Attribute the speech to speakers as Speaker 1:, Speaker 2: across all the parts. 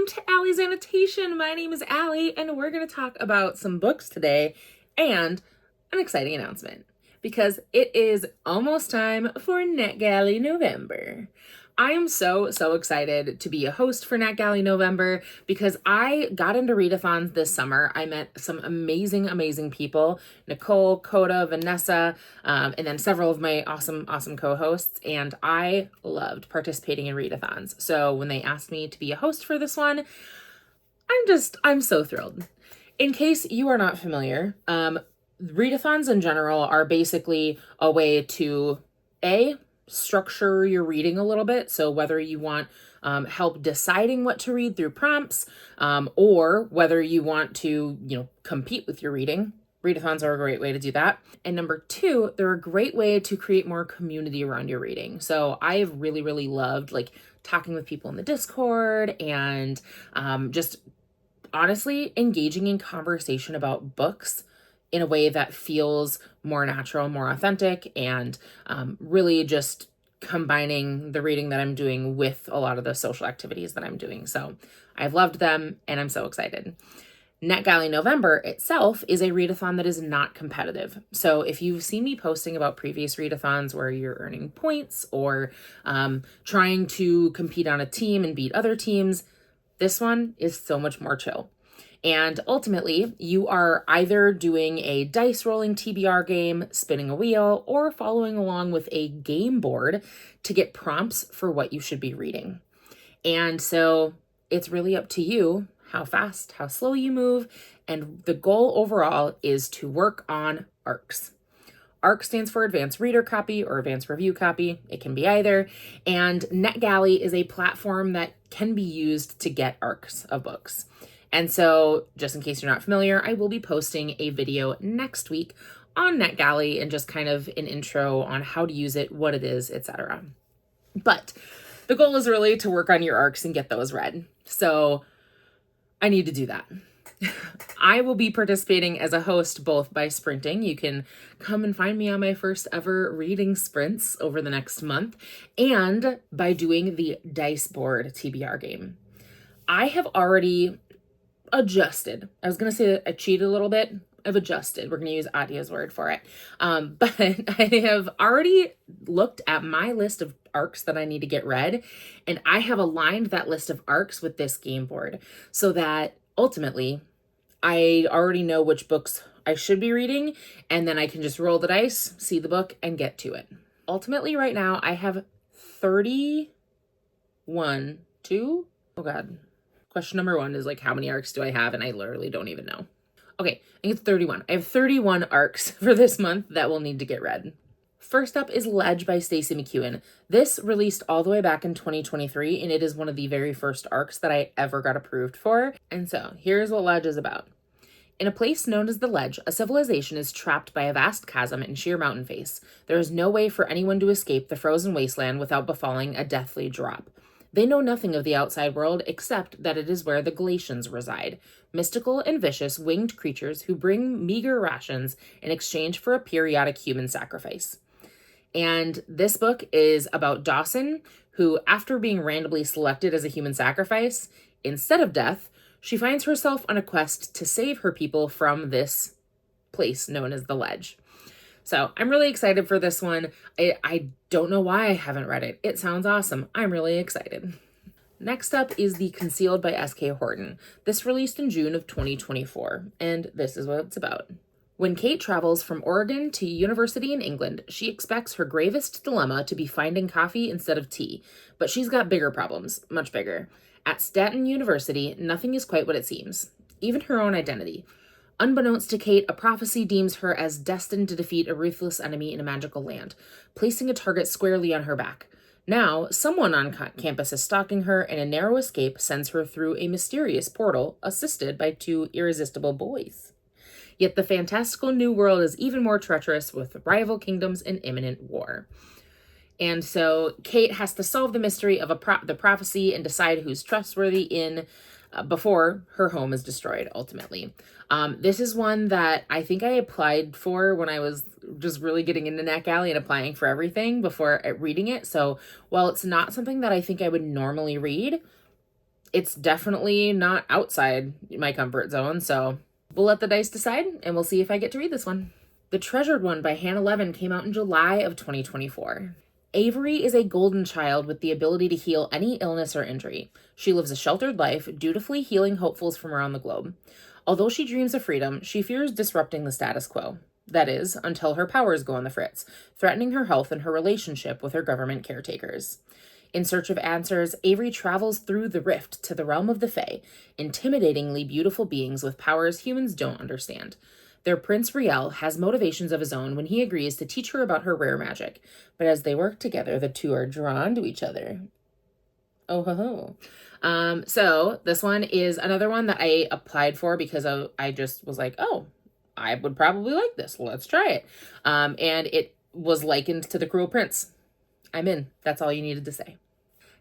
Speaker 1: Welcome to Allie's Annotation. My name is Allie, and we're going to talk about some books today and an exciting announcement because it is almost time for Netgalley November. I am so excited to be a host for Netgalley November because I got into readathons this summer. I met some amazing people, Nicole, Koda, Vanessa, and then several of my awesome co-hosts, and I loved participating in readathons. So when they asked me to be a host for this one, I'm so thrilled. In case you are not familiar, readathons in general are basically a way to structure your reading a little bit. So whether you want help deciding what to read through prompts, or whether you want to, compete with your reading, readathons are a great way to do that. And number two, they're a great way to create more community around your reading. So I have really loved talking with people in the Discord and just honestly engaging in conversation about books in a way that feels more natural, more authentic, and really just combining the reading that I'm doing with a lot of the social activities that I'm doing. So I've loved them and I'm so excited. Netgalley November itself is a readathon that is not competitive. So if you've seen me posting about previous readathons where you're earning points or trying to compete on a team and beat other teams, this one is so much more chill. And ultimately, you are either doing a dice rolling TBR game, spinning a wheel, or following along with a game board to get prompts for what you should be reading. And so it's really up to you how fast, how slow you move. And the goal overall is to work on ARCs. ARC stands for Advanced Reader Copy or Advanced Review Copy. It can be either. And Netgalley is a platform that can be used to get ARCs of books. And so, just in case you're not familiar, I will be posting a video next week on Netgalley and just kind of an intro on how to use it, what it is, etc. But the goal is really to work on your ARCs and get those read. So I need to do that. I will be participating as a host both by sprinting. You can come and find me on my first ever reading sprints over the next month, and by doing the dice board TBR game. I have already adjusted. I was going to say I cheated a little bit. I've adjusted. We're going to use Adia's word for it. But I have already looked at my list of ARCs that I need to get read, and I have aligned that list of ARCs with this game board so that ultimately I already know which books I should be reading, and then I can just roll the dice, see the book, and get to it. Ultimately, right now, I have 31, Question number one is how many ARCs do I have? And I literally don't even know. Okay, I think it's 31. I have 31 ARCs for this month that will need to get read. First up is Ledge by Stacey McEwen. This released all the way back in 2023, and it is one of the very first ARCs that I ever got approved for. And so here's what Ledge is about. In a place known as the Ledge, a civilization is trapped by a vast chasm and sheer mountain face. There is no way for anyone to escape the frozen wasteland without befalling a deathly drop. They know nothing of the outside world except that it is where the Galatians reside, mystical and vicious winged creatures who bring meager rations in exchange for a periodic human sacrifice. And this book is about Dawson, who, after being randomly selected as a human sacrifice, instead of death, she finds herself on a quest to save her people from this place known as the Ledge. So I'm really excited for this one. I don't know why I haven't read it. It sounds awesome. I'm really excited. Next up is The Concealed by S.K. Horton. This released in June of 2024, and this is what it's about. When Kate travels from Oregon to university in England, she expects her gravest dilemma to be finding coffee instead of tea, but she's got bigger problems, much bigger. At Stanton University, nothing is quite what it seems, even her own identity. Unbeknownst to Kate, a prophecy deems her as destined to defeat a ruthless enemy in a magical land, placing a target squarely on her back. Now, someone on campus is stalking her, and a narrow escape sends her through a mysterious portal, assisted by two irresistible boys. Yet the fantastical new world is even more treacherous, with rival kingdoms and imminent war. And so Kate has to solve the mystery of the prophecy and decide who's trustworthy before her home is destroyed, ultimately. This is one that I think I applied for when I was just really getting into Netgalley and applying for everything before reading it. So while it's not something that I think I would normally read, It's definitely not outside my comfort zone, so we'll let the dice decide, and we'll see if I get to read this one. The Treasured One by Hannah Levin came out in July of 2024. Avery is a golden child with the ability to heal any illness or injury. She lives a sheltered life, dutifully healing hopefuls from around the globe. Although she dreams of freedom, she fears disrupting the status quo. That is, until her powers go on the fritz, threatening her health and her relationship with her government caretakers. In search of answers, Avery travels through the rift to the realm of the Fae, intimidatingly beautiful beings with powers humans don't understand. Their prince Riel has motivations of his own when he agrees to teach her about her rare magic, but as they work together, the two are drawn to each other. Oh ho ho. So this one is another one that I applied for because I just was like, oh, I would probably like this. Let's try it. And it was likened to The Cruel Prince. I'm in. That's all you needed to say.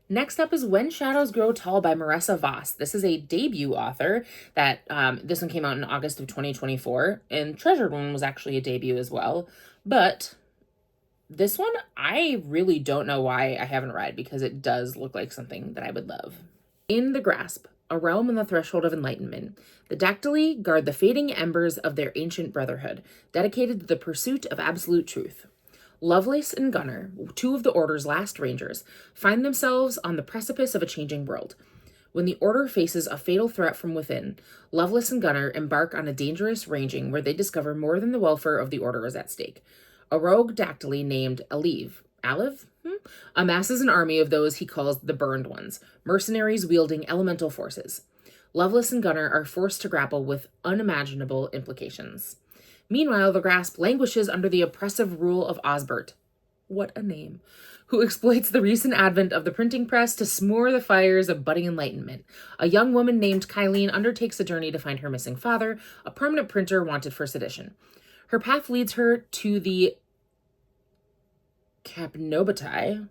Speaker 1: Next up is When Shadows Grow Tall by Marissa Voss. This is a debut author that this one came out in August of 2024, and Treasured One was actually a debut as well. But this one, I really don't know why I haven't read, because it does look like something that I would love. In the Grasp, a realm on the threshold of enlightenment, the Dactyli guard the fading embers of their ancient brotherhood, dedicated to the pursuit of absolute truth. Lovelace and Gunnar, two of the Order's last rangers, find themselves on the precipice of a changing world. When the Order faces a fatal threat from within, Lovelace and Gunnar embark on a dangerous ranging where they discover more than the welfare of the Order is at stake. A rogue Dactyli named Aliv amasses an army of those he calls the Burned Ones, mercenaries wielding elemental forces. Lovelace and Gunnar are forced to grapple with unimaginable implications. Meanwhile, the Grasp languishes under the oppressive rule of Osbert. What a name. Who exploits the recent advent of the printing press to smoor the fires of budding enlightenment. A young woman named Kylene undertakes a journey to find her missing father, a prominent printer wanted for sedition. Her path leads her to the Capnobatai,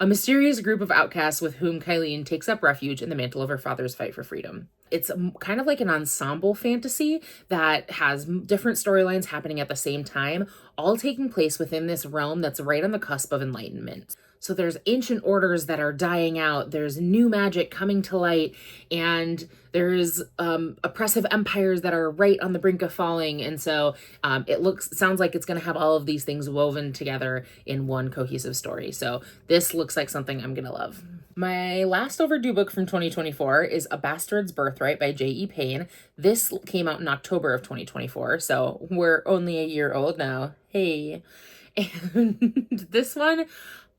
Speaker 1: a mysterious group of outcasts with whom Kylene takes up refuge in the mantle of her father's fight for freedom. It's kind of like an ensemble fantasy that has different storylines happening at the same time, all taking place within this realm that's right on the cusp of enlightenment. So there's ancient orders that are dying out, there's new magic coming to light, and there's oppressive empires that are right on the brink of falling. And so sounds like it's going to have all of these things woven together in one cohesive story. So this looks like something I'm going to love. My last overdue book from 2024 is A Bastard's Birthright by J.E. Payne. This came out in October of 2024, so we're only a year old now. Hey. And this one,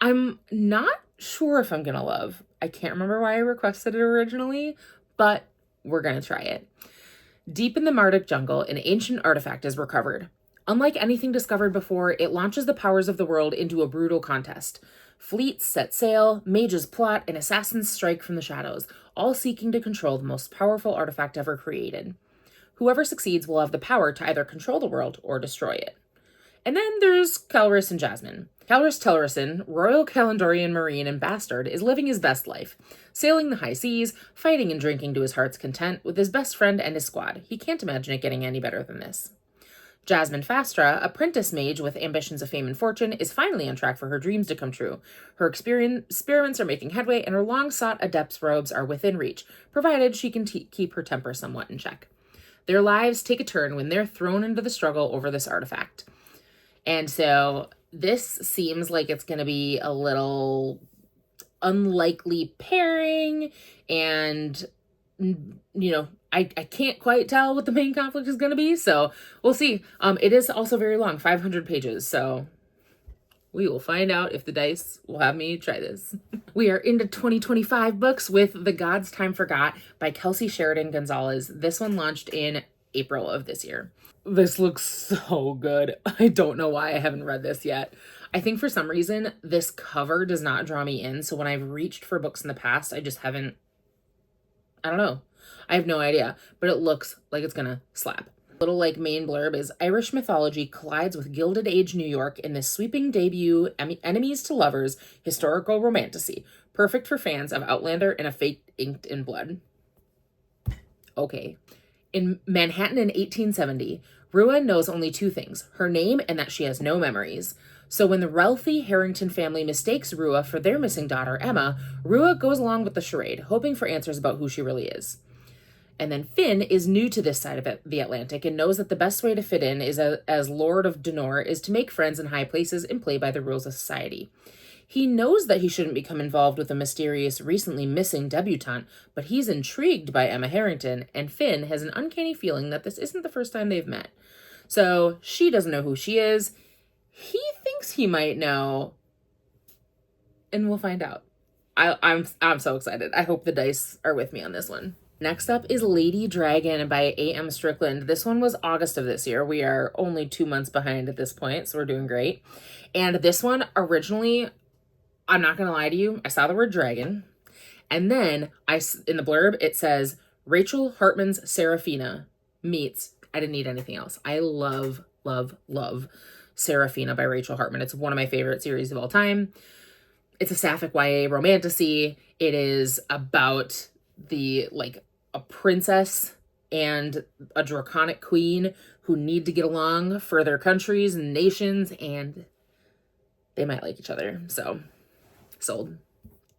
Speaker 1: I'm not sure if I'm going to love. I can't remember why I requested it originally, but we're going to try it. Deep in the Marduk jungle, an ancient artifact is recovered. Unlike anything discovered before, it launches the powers of the world into a brutal contest. Fleets set sail, mages plot, and assassins strike from the shadows, all seeking to control the most powerful artifact ever created. Whoever succeeds will have the power to either control the world or destroy it. And then there's Kelrys and Jasmine. Kelrys Tellerson, Royal Kalandorian Marine and Bastard, is living his best life, sailing the high seas, fighting and drinking to his heart's content with his best friend and his squad. He can't imagine it getting any better than this. Jasmine Fastra, apprentice mage with ambitions of fame and fortune, is finally on track for her dreams to come true. Her experiments are making headway, and her long-sought adept's robes are within reach, provided she can keep her temper somewhat in check. Their lives take a turn when they're thrown into the struggle over this artifact. And so this seems like it's going to be a little unlikely pairing, and, you know, I can't quite tell what the main conflict is going to be, so we'll see. It is also very long, 500 pages, so we will find out if the dice will have me try this. We are into 2025 books with The God's Time Forgot by Kelsey Sheridan Gonzalez. This one launched in April of this year. This looks so good. I don't know why I haven't read this yet. I think for some reason, this cover does not draw me in, so when I've reached for books in the past, I just haven't, I don't know. I have no idea, but it looks like it's gonna slap. Little like main blurb is Irish mythology collides with Gilded Age New York in this sweeping debut enemies to lovers historical romantasy, perfect for fans of Outlander and A Fate Inked in Blood. Okay. In Manhattan in 1870, Rua knows only two things, her name and that she has no memories. So when the wealthy Harrington family mistakes Rua for their missing daughter, Emma, Rua goes along with the charade, hoping for answers about who she really is. And then Finn is new to this side of the Atlantic and knows that the best way to fit in is as Lord of Denor is to make friends in high places and play by the rules of society. He knows that he shouldn't become involved with a mysterious, recently missing debutante, but he's intrigued by Emma Harrington, and Finn has an uncanny feeling that this isn't the first time they've met. So she doesn't know who she is. He thinks he might know, and we'll find out. I'm so excited. I hope the dice are with me on this one. Next up is Lady Dragon by A.M. Strickland. This one was August of this year. We are only 2 months behind at this point, so we're doing great. And this one, originally, I'm not going to lie to you, I saw the word dragon, and then in the blurb, it says, Rachel Hartman's Serafina meets, I didn't need anything else. I love, love, love Serafina by Rachel Hartman. It's one of my favorite series of all time. It's a sapphic YA romantasy. It is about a princess and a draconic queen who need to get along for their countries and nations, and they might like each other. So, sold.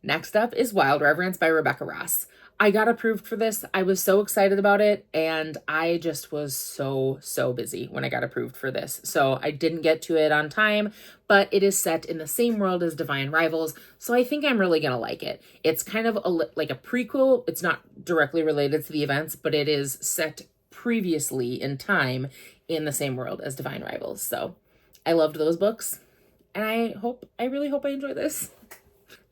Speaker 1: Next up is Wild Reverence by Rebecca Ross. I got approved for this. I was so excited about it, and I just was so busy when I got approved for this. So I didn't get to it on time, but it is set in the same world as Divine Rivals, so I think I'm really going to like it. It's kind of like a prequel. It's not directly related to the events, but it is set previously in time in the same world as Divine Rivals. So I loved those books, and I really hope I enjoy this.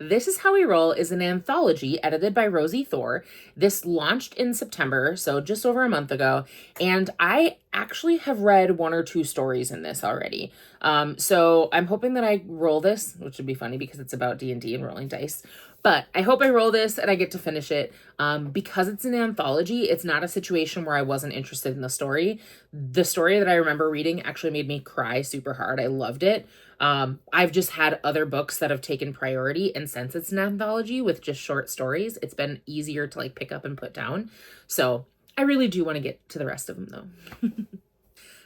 Speaker 1: This Is How We Roll is an anthology edited by Rosie Thor. This launched in September, so just over a month ago, and I actually have read 1 or 2 stories in this already. So I'm hoping that I roll this, which would be funny because it's about D&D and rolling dice. But I hope I roll this and I get to finish it. Because it's an anthology, it's not a situation where I wasn't interested in the story. The story that I remember reading actually made me cry super hard. I loved it. I've just had other books that have taken priority, and since it's an anthology with just short stories, it's been easier to pick up and put down. So I really do want to get to the rest of them though.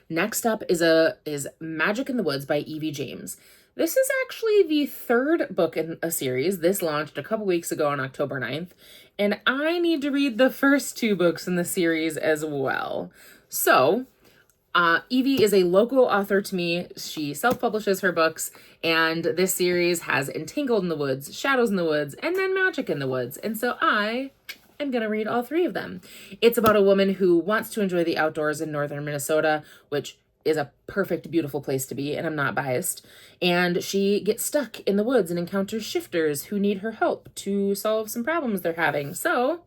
Speaker 1: Next up is Magic in the Woods by Evie James. This is actually the 3rd book in a series. This launched a couple weeks ago on October 9th, and I need to read the first 2 books in the series as well. So Evie is a local author to me. She self-publishes her books, and this series has Entangled in the Woods, Shadows in the Woods, and then Magic in the Woods. And so I am going to read all 3 of them. It's about a woman who wants to enjoy the outdoors in northern Minnesota, which is a perfect, beautiful place to be, and I'm not biased. And she gets stuck in the woods and encounters shifters who need her help to solve some problems they're having. So,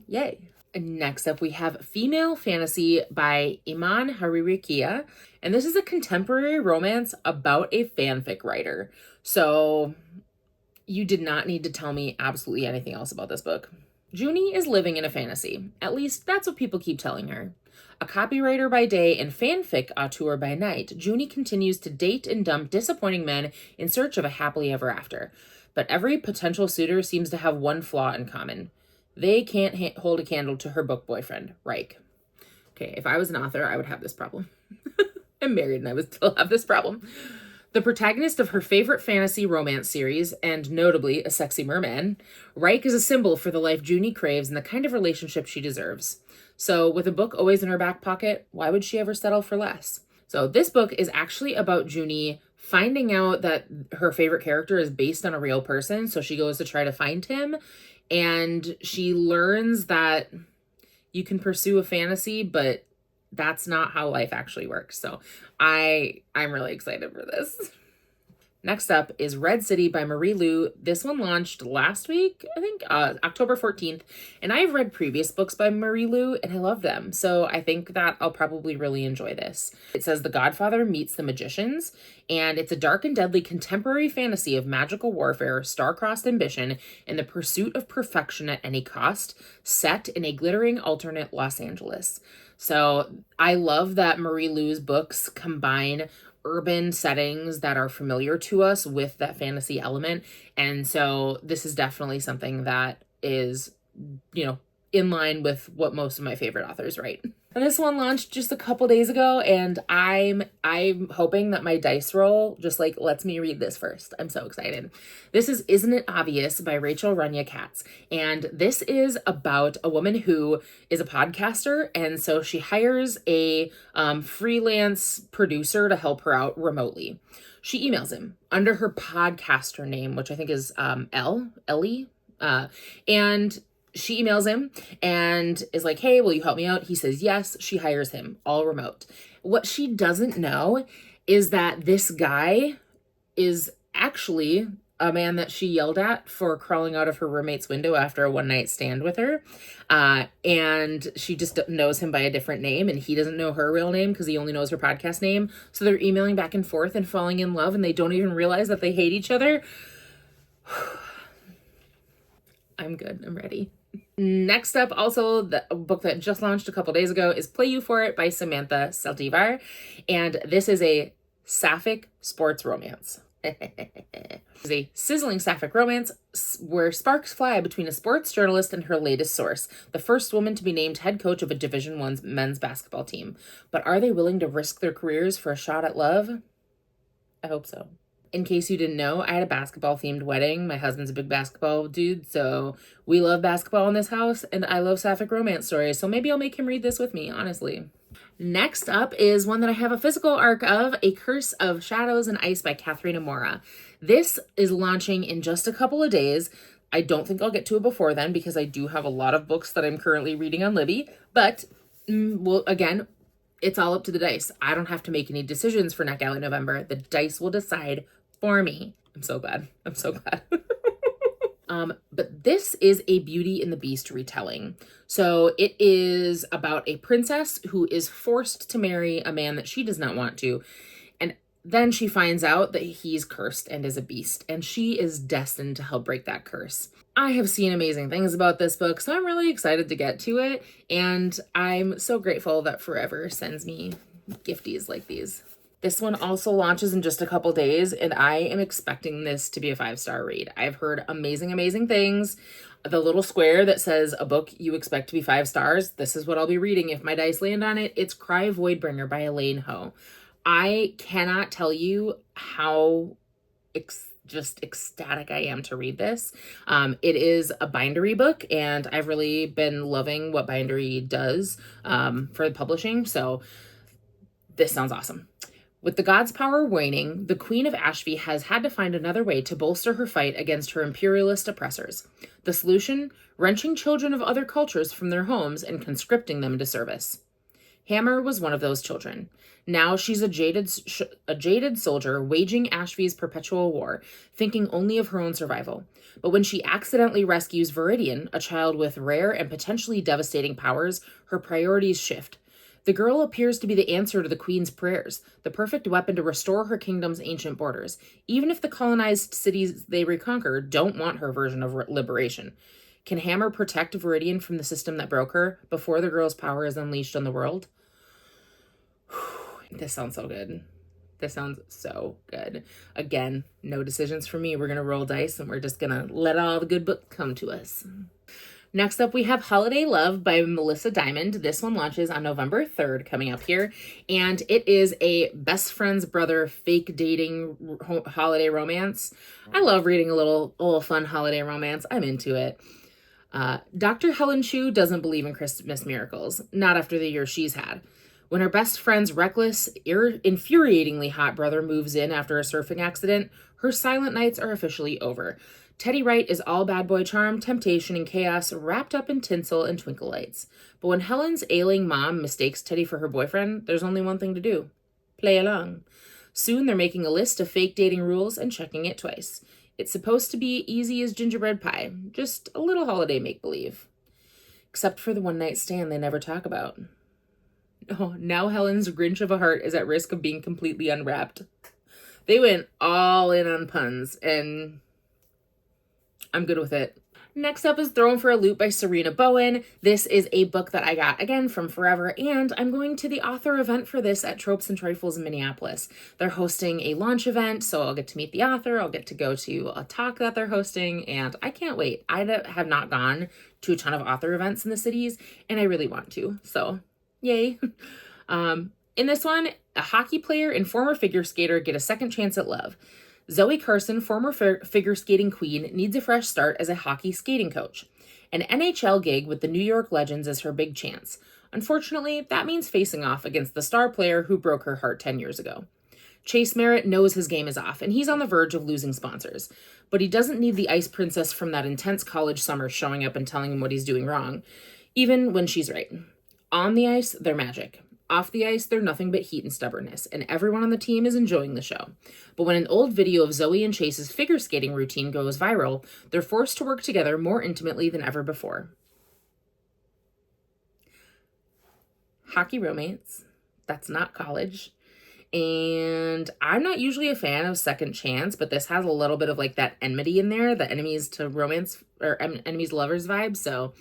Speaker 1: yay. Next up, we have Female Fantasy by Iman Haririkia, and this is a contemporary romance about a fanfic writer. So you did not need to tell me absolutely anything else about this book. Junie is living in a fantasy. At least that's what people keep telling her. A copywriter by day and fanfic auteur by night, Junie continues to date and dump disappointing men in search of a happily ever after. But every potential suitor seems to have one flaw in common. They can't hold a candle to her book boyfriend, Reich. Okay, if I was an author, I would have this problem. I'm married and I would still have this problem. The protagonist of her favorite fantasy romance series, and notably a sexy merman, Reich is a symbol for the life Junie craves and the kind of relationship she deserves. So with a book always in her back pocket, why would she ever settle for less? So this book is actually about Junie finding out that her favorite character is based on a real person, so she goes to try to find him. And she learns that you can pursue a fantasy, but that's not how life actually works. So I'm really excited for this. Next up is Red City by Marie Lu. This one launched last week, I think, October 14th. And I've read previous books by Marie Lu, and I love them. So I think that I'll probably really enjoy this. It says The Godfather meets the Magicians, and it's a dark and deadly contemporary fantasy of magical warfare, star-crossed ambition, and the pursuit of perfection at any cost, set in a glittering alternate Los Angeles. So I love that Marie Lu's books combine urban settings that are familiar to us with that fantasy element. And so this is definitely something that is, in line with what most of my favorite authors write. This one launched just a couple days ago, and I'm hoping that my dice roll just like lets me read this first. I'm so excited. This is Isn't It Obvious by Rachel Runya Katz, and this is about a woman who is a podcaster, and so she hires a freelance producer to help her out remotely. She emails him under her podcaster name, which I think is Ellie, and she emails him and is like, hey, will you help me out? He says yes. She hires him, all remote. What she doesn't know is that this guy is actually a man that she yelled at for crawling out of her roommate's window after a one-night stand with her. And she just knows him by a different name, and he doesn't know her real name because he only knows her podcast name. So they're emailing back and forth and falling in love, and they don't even realize that they hate each other. I'm good. I'm ready. Next up, also the book that just launched a couple days ago is Play You For It by Samantha Saldivar. And this is a sapphic sports romance. It's a sizzling sapphic romance where sparks fly between a sports journalist and her latest source, the first woman to be named head coach of a Division I men's basketball team. But are they willing to risk their careers for a shot at love? I hope so. In case you didn't know, I had a basketball-themed wedding. My husband's a big basketball dude, so we love basketball in this house, and I love sapphic romance stories, so maybe I'll make him read this with me, honestly. Next up is one that I have a physical arc of, A Curse of Shadows and Ice by Katharina Mora. This is launching in just a couple of days. I don't think I'll get to it before then because I do have a lot of books that I'm currently reading on Libby, but, well, again, it's all up to the dice. I don't have to make any decisions for Netgalley November. The dice will decide for me. I'm so glad. I'm so glad. But this is a Beauty and the Beast retelling. So it is about a princess who is forced to marry a man that she does not want to. And then she finds out that he's cursed and is a beast. And she is destined to help break that curse. I have seen amazing things about this book, so I'm really excited to get to it. And I'm so grateful that Forever sends me gifties like these. This one also launches in just a couple days, and I am expecting this to be a 5-star read. I've heard amazing, amazing things. The little square that says a book you expect to be 5 stars, this is what I'll be reading if my dice land on it. It's Cry Voidbringer by Elaine Ho. I cannot tell you how just ecstatic I am to read this. It is a bindery book, and I've really been loving what bindery does for the publishing, so this sounds awesome. With the god's power waning, the Queen of Ashby has had to find another way to bolster her fight against her imperialist oppressors. The solution? Wrenching children of other cultures from their homes and conscripting them into service. Hammer was one of those children. Now she's a jaded soldier waging Ashby's perpetual war, thinking only of her own survival. But when she accidentally rescues Viridian, a child with rare and potentially devastating powers, her priorities shift. The girl appears to be the answer to the Queen's prayers, the perfect weapon to restore her kingdom's ancient borders, even if the colonized cities they reconquer don't want her version of liberation. Can Hammer protect Viridian from the system that broke her before the girl's power is unleashed on the world? This sounds so good. This sounds so good. Again, no decisions for me. We're going to roll dice and we're just going to let all the good books come to us. Next up, we have Holiday Love by Melissa Diamond. This one launches on November 3rd, coming up here. And it is a best friend's brother fake dating holiday romance. I love reading a little fun holiday romance. I'm into it. Dr. Helen Chu doesn't believe in Christmas miracles. Not after the year she's had. When her best friend's reckless, infuriatingly hot brother moves in after a surfing accident, her silent nights are officially over. Teddy Wright is all bad boy charm, temptation, and chaos wrapped up in tinsel and twinkle lights. But when Helen's ailing mom mistakes Teddy for her boyfriend, there's only one thing to do. Play along. Soon they're making a list of fake dating rules and checking it twice. It's supposed to be easy as gingerbread pie, just a little holiday make-believe. Except for the one-night stand they never talk about. Oh, now Helen's Grinch of a heart is at risk of being completely unwrapped. They went all in on puns, and I'm good with it. Next up is Thrown for a Loop by Serena Bowen. This is a book that I got, again, from Forever, and I'm going to the author event for this at Tropes and Trifles in Minneapolis. They're hosting a launch event, so I'll get to meet the author, I'll get to go to a talk that they're hosting, and I can't wait. I have not gone to a ton of author events in the cities, and I really want to, so Yay. In this one, a hockey player and former figure skater get a second chance at love. Zoe Carson, former figure skating queen, needs a fresh start as a hockey skating coach. An NHL gig with the New York Legends is her big chance. Unfortunately, that means facing off against the star player who broke her heart 10 years ago. Chase Merritt knows his game is off, and he's on the verge of losing sponsors. But he doesn't need the ice princess from that intense college summer showing up and telling him what he's doing wrong, even when she's right. On the ice, they're magic. Off the ice, they're nothing but heat and stubbornness, and everyone on the team is enjoying the show. But when an old video of Zoe and Chase's figure skating routine goes viral, they're forced to work together more intimately than ever before. Hockey romance. That's not college. And I'm not usually a fan of second chance, but this has a little bit of like that enmity in there, the enemies to romance or enemies to lovers vibe. So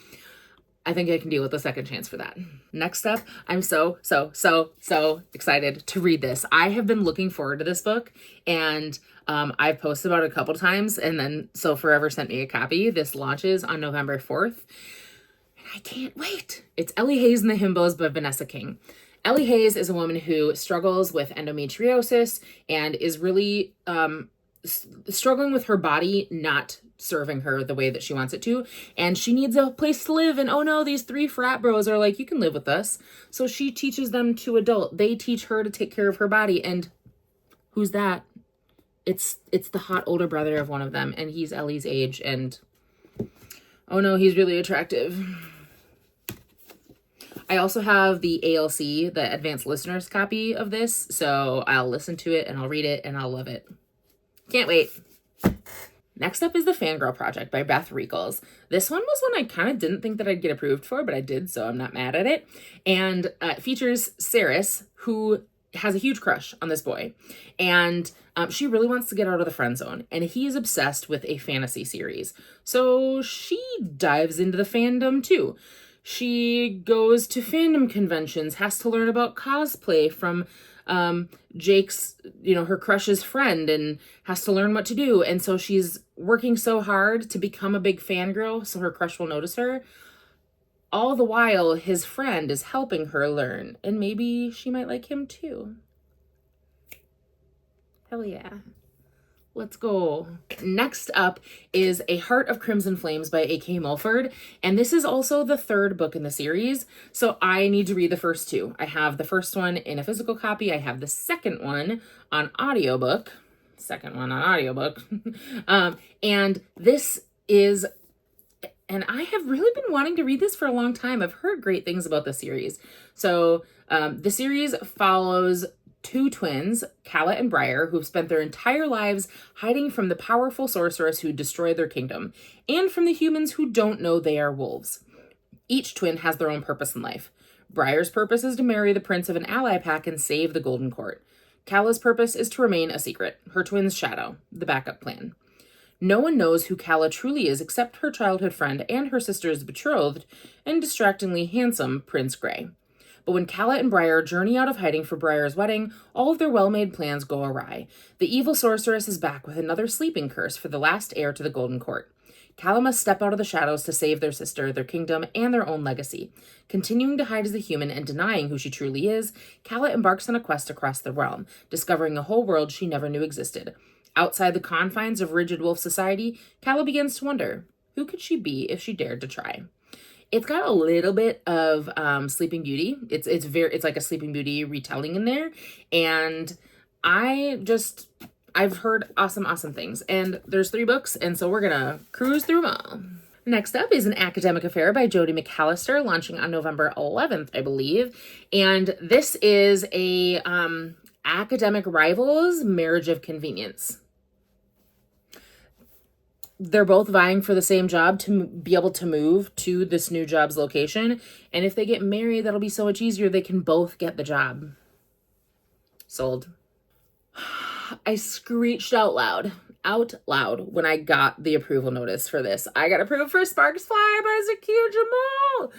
Speaker 1: I think I can deal with the second chance for that. Next up, I'm so excited to read this. I have been looking forward to this book, and I've posted about it a couple times, and then So Forever sent me a copy. This launches on November 4th. And I can't wait. It's Ellie Hayes and the Himbos by Vanessa King. Ellie Hayes is a woman who struggles with endometriosis and is really struggling with her body not serving her the way that she wants it to, and she needs a place to live, and oh no, these 3 frat bros are like, you can live with us. So she teaches them to adult. They teach her to take care of her body, and who's that? It's the hot older brother of one of them, and he's Ellie's age, and oh no, he's really attractive. I also have the ALC, the Advanced Listeners copy of this, so I'll listen to it and I'll read it and I'll love it. Can't wait. Next up is The Fangirl Project by Beth Reekles. This one was one I kind of didn't think that I'd get approved for, but I did, so I'm not mad at it. And it features Saris, who has a huge crush on this boy. And she really wants to get out of the friend zone. And he is obsessed with a fantasy series. So she dives into the fandom too. She goes to fandom conventions, has to learn about cosplay from Jake's, her crush's friend, and has to learn what to do. And so she's working so hard to become a big fangirl so her crush will notice her. All the while, his friend is helping her learn, and maybe she might like him too. Hell yeah. Let's go. Next up is A Heart of Crimson Flames by A.K. Mulford. And this is also the 3rd book in the series. So I need to read the first 2. I have the first one in a physical copy. I have the second one on audiobook. And this is, and I have really been wanting to read this for a long time. I've heard great things about the series. So the series follows 2 twins, Calla and Briar, who've spent their entire lives hiding from the powerful sorceress who destroyed their kingdom, and from the humans who don't know they are wolves. Each twin has their own purpose in life. Briar's purpose is to marry the prince of an ally pack and save the Golden Court. Calla's purpose is to remain a secret, her twin's shadow, the backup plan. No one knows who Calla truly is except her childhood friend and her sister's betrothed and distractingly handsome Prince Grey. But when Calla and Briar journey out of hiding for Briar's wedding, all of their well-made plans go awry. The evil sorceress is back with another sleeping curse for the last heir to the Golden Court. Calla must step out of the shadows to save their sister, their kingdom, and their own legacy. Continuing to hide as a human and denying who she truly is, Calla embarks on a quest across the realm, discovering a whole world she never knew existed. Outside the confines of rigid wolf society, Calla begins to wonder, who could she be if she dared to try? It's got a little bit of Sleeping Beauty. It's like a Sleeping Beauty retelling in there. And I've heard awesome things. And there's 3 books, and so we're gonna cruise through them all. Next up is An Academic Affair by Jodi McAllister, launching on November 11th, I believe. And this is a academic rivals marriage of convenience. They're both vying for the same job to be able to move to this new job's location. And if they get married, that'll be so much easier. They can both get the job. Sold. I screeched out loud when I got the approval notice for this. I got approved for Sparks Fly by Zakir Jamal.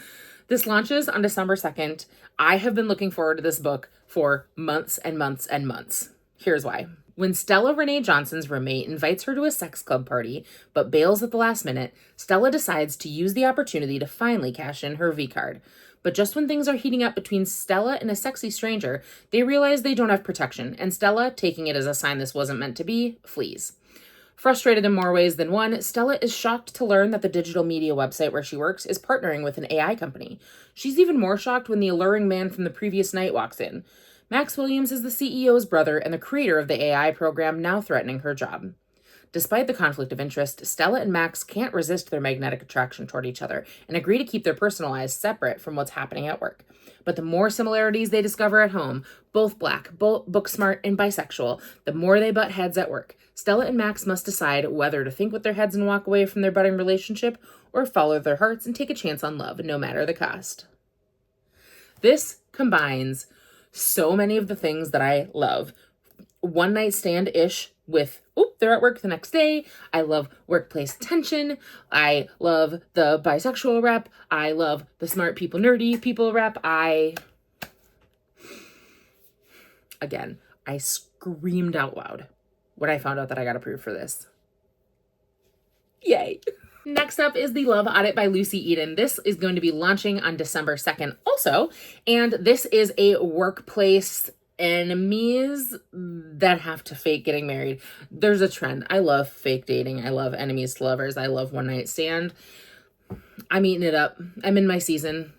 Speaker 1: This launches on December 2nd. I have been looking forward to this book for months and months and months. Here's why. When Stella Renee Johnson's roommate invites her to a sex club party, but bails at the last minute, Stella decides to use the opportunity to finally cash in her V-card. But just when things are heating up between Stella and a sexy stranger, they realize they don't have protection, and Stella, taking it as a sign this wasn't meant to be, flees. Frustrated in more ways than one, Stella is shocked to learn that the digital media website where she works is partnering with an AI company. She's even more shocked when the alluring man from the previous night walks in. Max Williams is the CEO's brother and the creator of the AI program now threatening her job. Despite the conflict of interest, Stella and Max can't resist their magnetic attraction toward each other and agree to keep their personal lives separate from what's happening at work. But the more similarities they discover at home, both black, book smart, and bisexual, the more they butt heads at work. Stella and Max must decide whether to think with their heads and walk away from their budding relationship or follow their hearts and take a chance on love, no matter the cost. This combines so many of the things that I love. One night stand-ish with, they're at work the next day. I love workplace tension. I love the bisexual rep. I love the smart people, nerdy people rep. I screamed out loud when I found out that I got approved for this. Yay. Next up is The Love Audit by Lucy Eden. This is going to be launching on December 2nd also, and this is a workplace enemies that have to fake getting married. There's a trend. I love fake dating. I love enemies to lovers. I love one night stand. I'm eating it up. I'm in my season.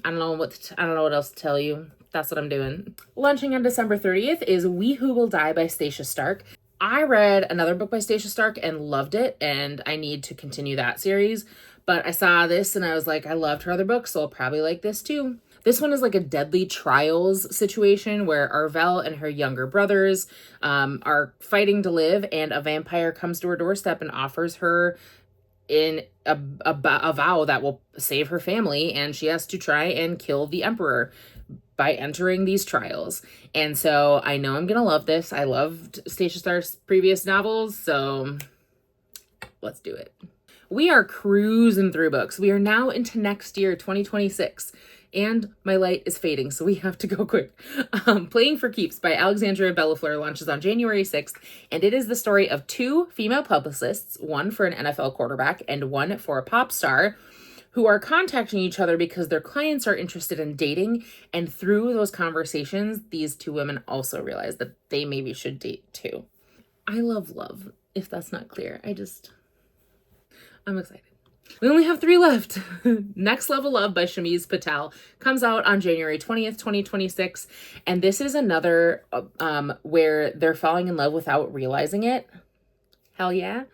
Speaker 1: I don't know what else to tell you. That's what I'm doing. Launching on December 30th is We Who Will Die by Stacia Stark. I read another book by Stacia Stark and loved it, and I need to continue that series. But I saw this and I was like, I loved her other books, so I'll probably like this too. This one is like a deadly trials situation where Arvel and her younger brothers are fighting to live, and a vampire comes to her doorstep and offers her in a vow that will save her family, and she has to try and kill the emperor by entering these trials. And so I know I'm gonna love this. I loved Stacia Stark's previous novels, so let's do it. We are cruising through books. We are now into next year, 2026. And my light is fading, so we have to go quick. Playing for Keeps by Alexandria Bellafleur launches on January 6th, and it is the story of two female publicists, one for an NFL quarterback and one for a pop star, who are contacting each other because their clients are interested in dating, and through those conversations, these two women also realize that they maybe should date too. I love love, if that's not clear. I'm excited. We only have 3 left. Next Level Love by Shamiz Patel comes out on January 20th, 2026. And this is another where they're falling in love without realizing it. Hell yeah.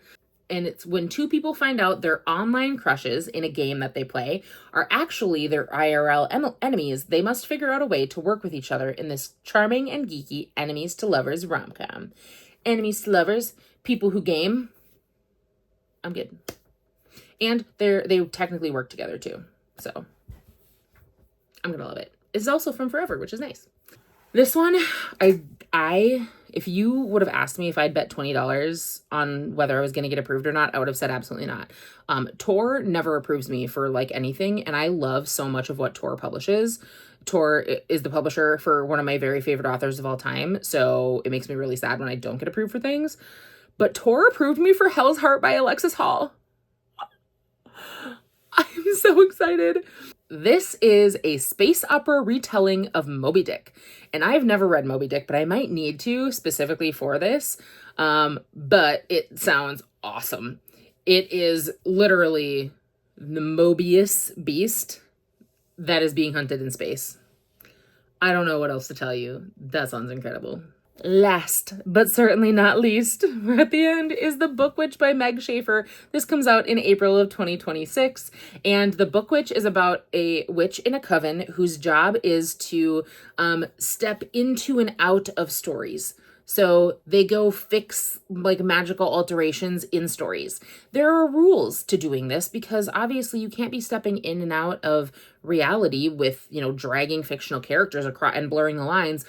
Speaker 1: And it's when two people find out their online crushes in a game that they play are actually their IRL enemies, they must figure out a way to work with each other in this charming and geeky enemies to lovers rom-com. Enemies to lovers, people who game. I'm good. And they technically work together too. So I'm gonna love it. It's also from Forever, which is nice. This one, I if you would have asked me if I'd bet $20 on whether I was gonna get approved or not, I would have said absolutely not. Tor never approves me for like anything, and I love so much of what Tor publishes. Tor is the publisher for one of my very favorite authors of all time, so it makes me really sad when I don't get approved for things. But Tor approved me for Hell's Heart by Alexis Hall. I'm so excited. This is a space opera retelling of Moby Dick. And I've never read Moby Dick, but I might need to specifically for this. But it sounds awesome. It is literally the Mobius beast that is being hunted in space. I don't know what else to tell you. That sounds incredible. Last, but certainly not least, we're at the end, is The Book Witch by Meg Schaefer. This comes out in April of 2026, and The Book Witch is about a witch in a coven whose job is to step into and out of stories. So they go fix like magical alterations in stories. There are rules to doing this because obviously you can't be stepping in and out of reality with, dragging fictional characters across and blurring the lines.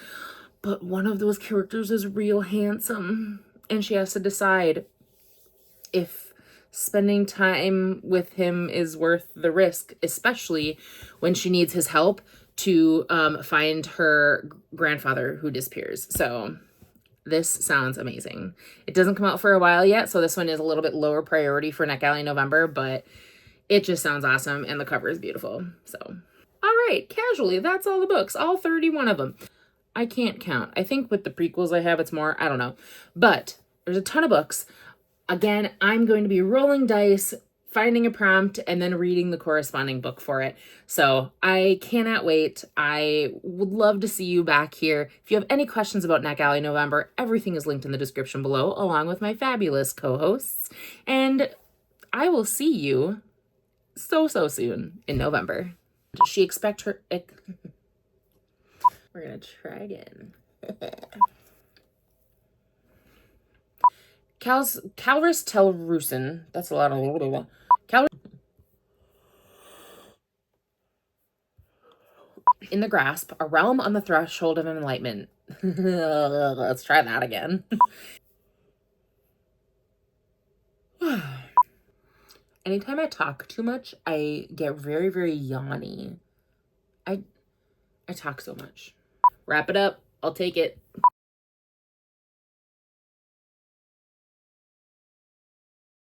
Speaker 1: But one of those characters is real handsome, and she has to decide if spending time with him is worth the risk, especially when she needs his help to find her grandfather who disappears. So This sounds amazing. It doesn't come out for a while yet, so this one is a little bit lower priority for Netgalley November, but it just sounds awesome, and the cover is beautiful. So, all right, casually, that's all the books, all 31 of them. I can't count. I think with the prequels I have, it's more. I don't know. But there's a ton of books. Again, I'm going to be rolling dice, finding a prompt, and then reading the corresponding book for it. So I cannot wait. I would love to see you back here. If you have any questions about Netgalley November, everything is linked in the description below, along with my fabulous co-hosts. And I will see you so soon in November. She expect her... We're going to try again. Calrus Telrusin. That's a lot of... In the grasp, a realm on the threshold of enlightenment. Let's try that again. Anytime I talk too much, I get very, very yawny. I talk so much. Wrap it up. I'll take it.